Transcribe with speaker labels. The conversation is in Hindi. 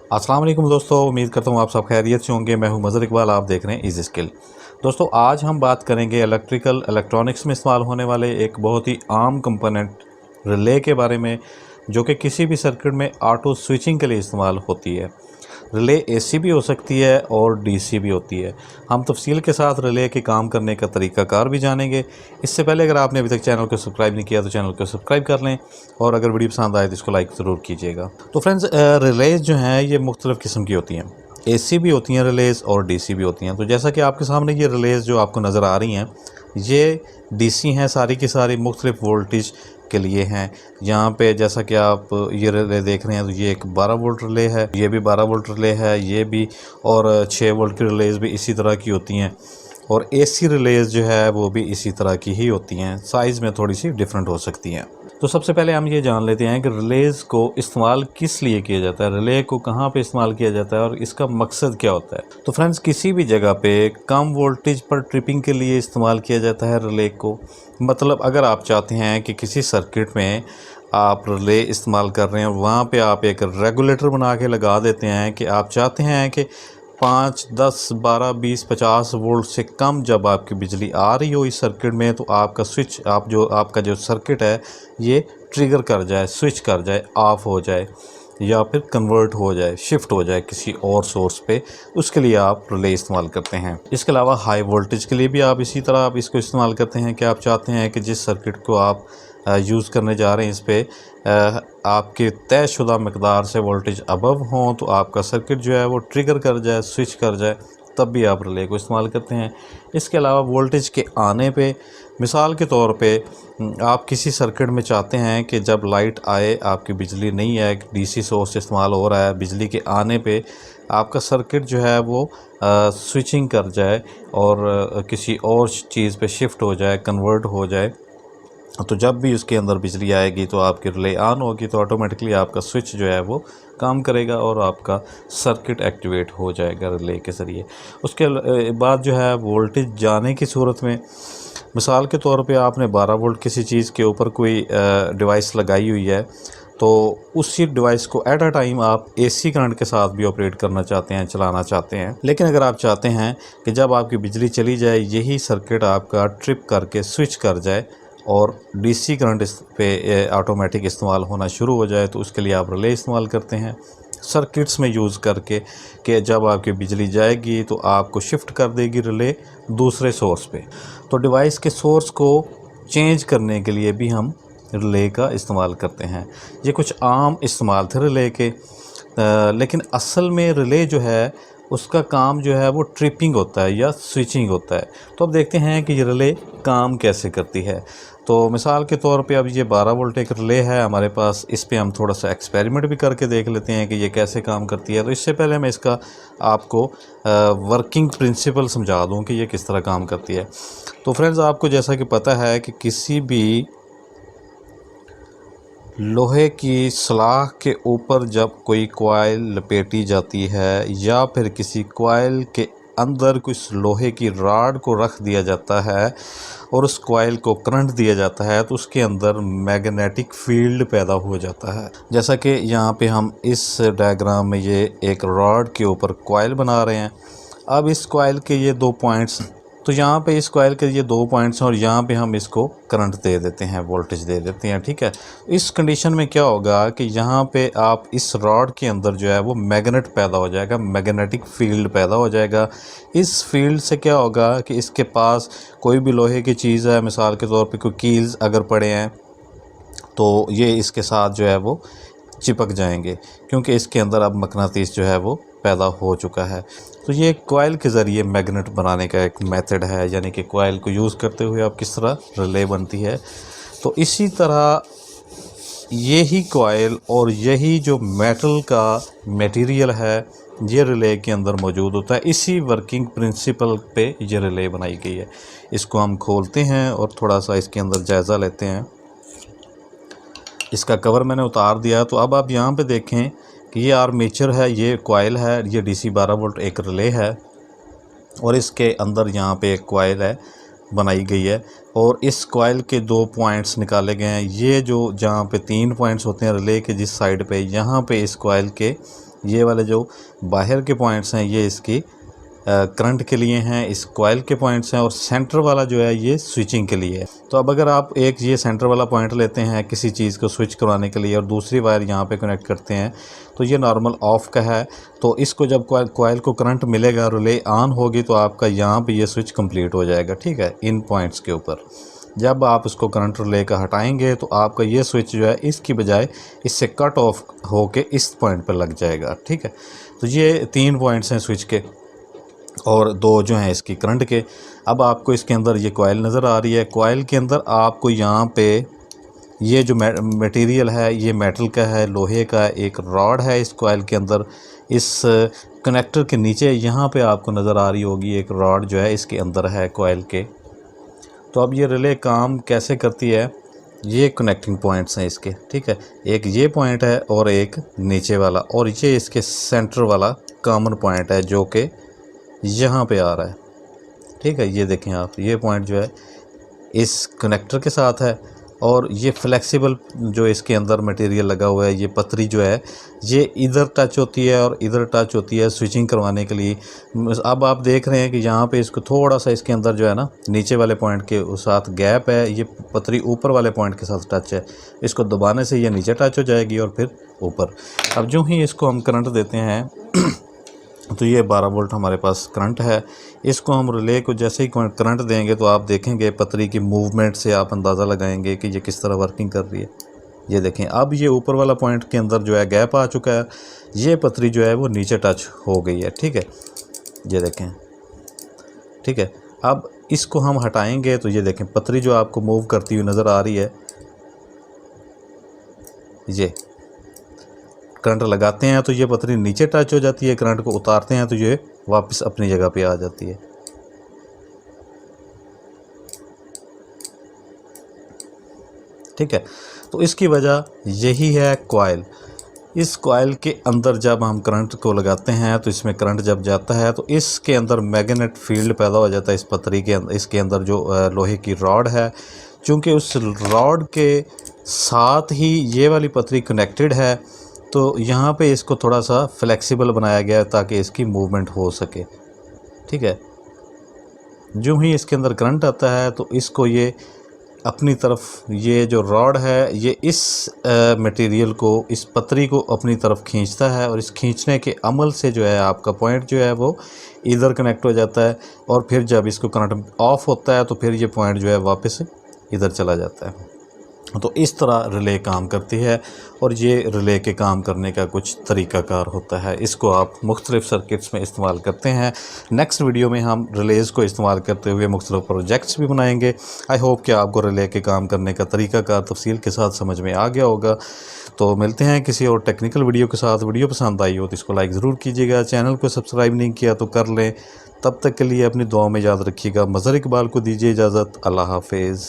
Speaker 1: अस्सलाम वालेकुम दोस्तों, उम्मीद करता हूँ आप सब खैरियत से होंगे। मैं हूँ मज़हर इकबाल, आप देख रहे हैं इज़ी स्किल। दोस्तों, आज हम बात करेंगे इलेक्ट्रॉनिक्स में इस्तेमाल होने वाले एक बहुत ही आम कंपोनेंट रिले के बारे में, जो कि किसी भी सर्किट में ऑटो स्विचिंग के लिए इस्तेमाल होती है। रिले एसी भी हो सकती है और डीसी भी होती है। हम तफसील के साथ रिले के काम करने का तरीक़ाकार भी जानेंगे। इससे पहले अगर आपने अभी तक चैनल को सब्सक्राइब नहीं किया तो चैनल को सब्सक्राइब कर लें, और अगर वीडियो पसंद आए तो इसको लाइक ज़रूर कीजिएगा। तो फ्रेंड्स, रिलेज़ जो हैं ये मुख्तलिफ़ किस्म की होती हैं। एसी भी होती हैं रिलेज़ और डीसी भी होती हैं। तो जैसा कि आपके सामने ये रिलेज़ जो आपको नज़र आ रही हैं, ये डीसी हैं, सारी की सारी मुख्तलिफ़ वोल्टेज के लिए हैं। यहाँ पे जैसा कि आप ये रिले देख रहे हैं, तो ये एक 12 वोल्ट रिले है, ये भी 12 वोल्ट रिले है, ये भी, और 6 वोल्ट की रिलेज़ भी इसी तरह की होती हैं। और एसी रिलेज़ जो है वो भी इसी तरह की ही होती हैं, साइज़ में थोड़ी सी डिफरेंट हो सकती हैं। तो सबसे पहले हम ये जान लेते हैं कि रिलेज़ को इस्तेमाल किस लिए किया जाता है, रिले को कहाँ पे इस्तेमाल किया जाता है और इसका मकसद क्या होता है। तो फ्रेंड्स, किसी भी जगह पे कम वोल्टेज पर ट्रिपिंग के लिए इस्तेमाल किया जाता है रिले को। मतलब अगर आप चाहते हैं कि किसी सर्किट में आप रिले इस्तेमाल कर रहे हैं, वहाँ पे आप एक रेगुलेटर बना के लगा देते हैं कि आप चाहते हैं कि 5, 10, 12, 20, 50 वोल्ट से कम जब आपकी बिजली आ रही हो इस सर्किट में, तो आपका स्विच आपका जो सर्किट है ये ट्रिगर कर जाए, स्विच कर जाए, ऑफ हो जाए, या फिर कन्वर्ट हो जाए, शिफ्ट हो जाए किसी और सोर्स पे। उसके लिए आप रिले इस्तेमाल करते हैं। इसके अलावा हाई वोल्टेज के लिए भी आप इसी तरह आप इसको इस्तेमाल करते हैं कि आप चाहते हैं कि जिस सर्किट को आप यूज़ करने जा रहे हैं, इस पर आपके तयशुदा मकदार से वोल्टेज अबव हों, तो आपका सर्किट जो है वो ट्रिगर कर जाए, स्विच कर जाए, तब भी आप रिले को इस्तेमाल करते हैं। इसके अलावा वोल्टेज के आने पे, मिसाल के तौर पे, आप किसी सर्किट में चाहते हैं कि जब लाइट आए, आपकी बिजली नहीं है, डीसी सोर्स इस्तेमाल हो रहा है, बिजली के आने पे आपका सर्किट जो है वो स्विचिंग कर जाए और किसी और चीज़ पे शिफ्ट हो जाए, कन्वर्ट हो जाए। तो जब भी उसके अंदर बिजली आएगी तो आपकी रिले ऑन होगी, तो ऑटोमेटिकली आपका स्विच जो है वो काम करेगा और आपका सर्किट एक्टिवेट हो जाएगा रिले के ज़रिए। उसके बाद जो है वोल्टेज जाने की सूरत में, मिसाल के तौर पे आपने 12 वोल्ट किसी चीज़ के ऊपर कोई डिवाइस लगाई हुई है, तो उसी डिवाइस को एट अ टाइम आप एसी करंट के साथ भी ऑपरेट करना चाहते हैं, चलाना चाहते हैं। लेकिन अगर आप चाहते हैं कि जब आपकी बिजली चली जाए, यही सर्किट आपका ट्रिप करके स्विच कर जाए और डीसी करंट इस पे ऑटोमेटिक इस्तेमाल होना शुरू हो जाए, तो उसके लिए आप रिले इस्तेमाल करते हैं सर्किट्स में यूज़ करके, कि जब आपकी बिजली जाएगी तो आपको शिफ्ट कर देगी रिले दूसरे सोर्स पे। तो डिवाइस के सोर्स को चेंज करने के लिए भी हम रिले का इस्तेमाल करते हैं। ये कुछ आम इस्तेमाल थे रिले के, लेकिन असल में रिले जो है उसका काम जो है वो ट्रिपिंग होता है या स्विचिंग होता है। तो अब देखते हैं कि ये रिले काम कैसे करती है। तो मिसाल के तौर पे अब ये 12 वोल्ट एक रिले है हमारे पास, इस पे हम थोड़ा सा एक्सपेरिमेंट भी करके देख लेते हैं कि ये कैसे काम करती है। तो इससे पहले मैं इसका आपको वर्किंग प्रिंसिपल समझा दूं कि ये किस तरह काम करती है। तो फ्रेंड्स, आपको जैसा कि पता है कि किसी भी लोहे की सलाख के ऊपर जब कोई कॉइल लपेटी जाती है, या फिर किसी कॉइल के अंदर कुछ लोहे की रॉड को रख दिया जाता है और उस कॉइल को करंट दिया जाता है, तो उसके अंदर मैग्नेटिक फील्ड पैदा हो जाता है। जैसा कि यहाँ पे हम इस डायग्राम में ये एक रॉड के ऊपर कॉइल बना रहे हैं। अब इस कॉइल के ये 2 पॉइंट्स, तो यहाँ पे इस कॉइल के ये 2 पॉइंट्स हैं और यहाँ पे हम इसको करंट दे देते हैं, वोल्टेज दे देते हैं, ठीक है। इस कंडीशन में क्या होगा कि यहाँ पे आप इस रॉड के अंदर जो है वो मैग्नेट पैदा हो जाएगा, मैग्नेटिक फील्ड पैदा हो जाएगा। इस फील्ड से क्या होगा कि इसके पास कोई भी लोहे की चीज़ है, मिसाल के तौर पे कोई कील्स अगर पड़े हैं, तो ये इसके साथ जो है वो चिपक जाएंगे, क्योंकि इसके अंदर अब मकनातीस जो है वो पैदा हो चुका है। तो ये कॉइल के ज़रिए मैग्नेट बनाने का एक मेथड है, यानी कि कॉइल को यूज़ करते हुए अब किस तरह रिले बनती है। तो इसी तरह यही कॉइल और यही जो मेटल का मटेरियल है, ये रिले के अंदर मौजूद होता है। इसी वर्किंग प्रिंसिपल पे ये रिले बनाई गई है। इसको हम खोलते हैं और थोड़ा सा इसके अंदर जायज़ा लेते हैं। इसका कवर मैंने उतार दिया। तो अब आप यहाँ पे देखें कि ये आर्मेचर है, ये कॉइल है, ये डीसी 12 वोल्ट एक रिले है, और इसके अंदर यहाँ पे एक कॉइल है बनाई गई है, और इस कॉइल के 2 पॉइंट्स निकाले गए हैं। ये जो जहाँ पे 3 पॉइंट्स होते हैं रिले के जिस साइड पे, यहाँ पे इस कॉइल के ये वाले जो बाहर के पॉइंट्स हैं ये इसकी करंट के लिए हैं, इस कॉइल के पॉइंट्स हैं, और सेंटर वाला जो है ये स्विचिंग के लिए है। तो अब अगर आप एक ये सेंटर वाला पॉइंट लेते हैं किसी चीज़ को स्विच करवाने के लिए और दूसरी वायर यहाँ पे कनेक्ट करते हैं तो ये नॉर्मल ऑफ का है। तो इसको जब कॉइल को करंट मिलेगा, रिले ऑन होगी, तो आपका यहाँ पे ये स्विच कंप्लीट हो जाएगा, ठीक है, इन पॉइंट्स के ऊपर। जब आप इसको करंट रिले का हटाएंगे तो आपका ये स्विच जो है इसकी बजाय इससे कट ऑफ होके इस पॉइंट पर लग जाएगा, ठीक है। तो ये 3 पॉइंट्स हैं स्विच के और 2 जो हैं इसकी करंट के। अब आपको इसके अंदर ये कॉइल नज़र आ रही है। कॉइल के अंदर आपको यहाँ पे ये जो मटेरियल है ये मेटल का है, लोहे का। एक रॉड है इस कॉइल के अंदर, इस कनेक्टर के नीचे यहाँ पे आपको नज़र आ रही होगी एक रॉड जो है इसके अंदर है कॉइल के। तो अब ये रिले काम कैसे करती है, ये कनेक्टिंग पॉइंट्स हैं इसके, ठीक है। एक ये पॉइंट है और एक नीचे वाला, और ये इसके सेंटर वाला कॉमन पॉइंट है जो कि यहाँ पे आ रहा है, ठीक है। ये देखें आप, ये पॉइंट जो है इस कनेक्टर के साथ है, और ये फ्लेक्सिबल जो इसके अंदर मटेरियल लगा हुआ है, ये पतरी जो है ये इधर टच होती है और इधर टच होती है स्विचिंग करवाने के लिए। अब आप देख रहे हैं कि यहाँ पे इसको थोड़ा सा इसके अंदर जो है ना नीचे वाले पॉइंट के साथ गैप है, ये पतरी ऊपर वाले पॉइंट के साथ टच है। इसको दबाने से ये नीचे टच हो जाएगी और फिर ऊपर। अब जो ही इसको हम करंट देते हैं तो ये 12 वोल्ट हमारे पास करंट है। इसको हम रिले को जैसे ही करंट देंगे तो आप देखेंगे पतरी की मूवमेंट से आप अंदाज़ा लगाएंगे कि ये किस तरह वर्किंग कर रही है। ये देखें, अब ये ऊपर वाला पॉइंट के अंदर जो है गैप आ चुका है, ये पतरी जो है वो नीचे टच हो गई है, ठीक है। ये देखें, ठीक है। अब इसको हम हटाएंगे तो ये देखें पतरी जो आपको मूव करती हुई नज़र आ रही है। ये करंट लगाते हैं तो ये पतरी नीचे टच हो जाती है, करंट को उतारते हैं तो ये वापस अपनी जगह पे आ जाती है, ठीक है। तो इसकी वजह यही है कॉइल। इस कॉइल के अंदर जब हम करंट को लगाते हैं तो इसमें करंट जब जाता है तो इसके अंदर मैग्नेट फील्ड पैदा हो जाता है। इस पतरी के अंदर, इसके अंदर जो लोहे की रॉड है, चूँकि उस रॉड के साथ ही ये वाली पतरी कनेक्टेड है तो यहाँ पे इसको थोड़ा सा फ्लेक्सिबल बनाया गया है ताकि इसकी मूवमेंट हो सके, ठीक है। जो ही इसके अंदर करंट आता है तो इसको ये अपनी तरफ, ये जो रॉड है ये इस मटेरियल को, इस पतरी को अपनी तरफ खींचता है, और इस खींचने के अमल से जो है आपका पॉइंट जो है वो इधर कनेक्ट हो जाता है, और फिर जब इसको करंट ऑफ होता है तो फिर ये पॉइंट जो है वापस इधर चला जाता है। तो इस तरह रिले काम करती है, और ये रिले के काम करने का कुछ तरीक़ाकार होता है। इसको आप मुख्तलिफ़ सर्किट्स में इस्तेमाल करते हैं। नेक्स्ट वीडियो में हम रिलेज़ को इस्तेमाल करते हुए मुख्तलिफ़ प्रोजेक्ट्स भी बनाएंगे। आई होप कि आपको रिले के काम करने का तरीक़ाकार तफसील के साथ समझ में आ गया होगा। तो मिलते हैं किसी और टेक्निकल वीडियो के साथ। वीडियो पसंद आई हो तो इसको लाइक ज़रूर कीजिएगा, चैनल को सब्सक्राइब नहीं किया तो कर लें। तब तक के लिए अपनी दुआ में याद रखिएगा। मज़हर इकबाल को दीजिए इजाज़त। अल्लाह हाफिज़।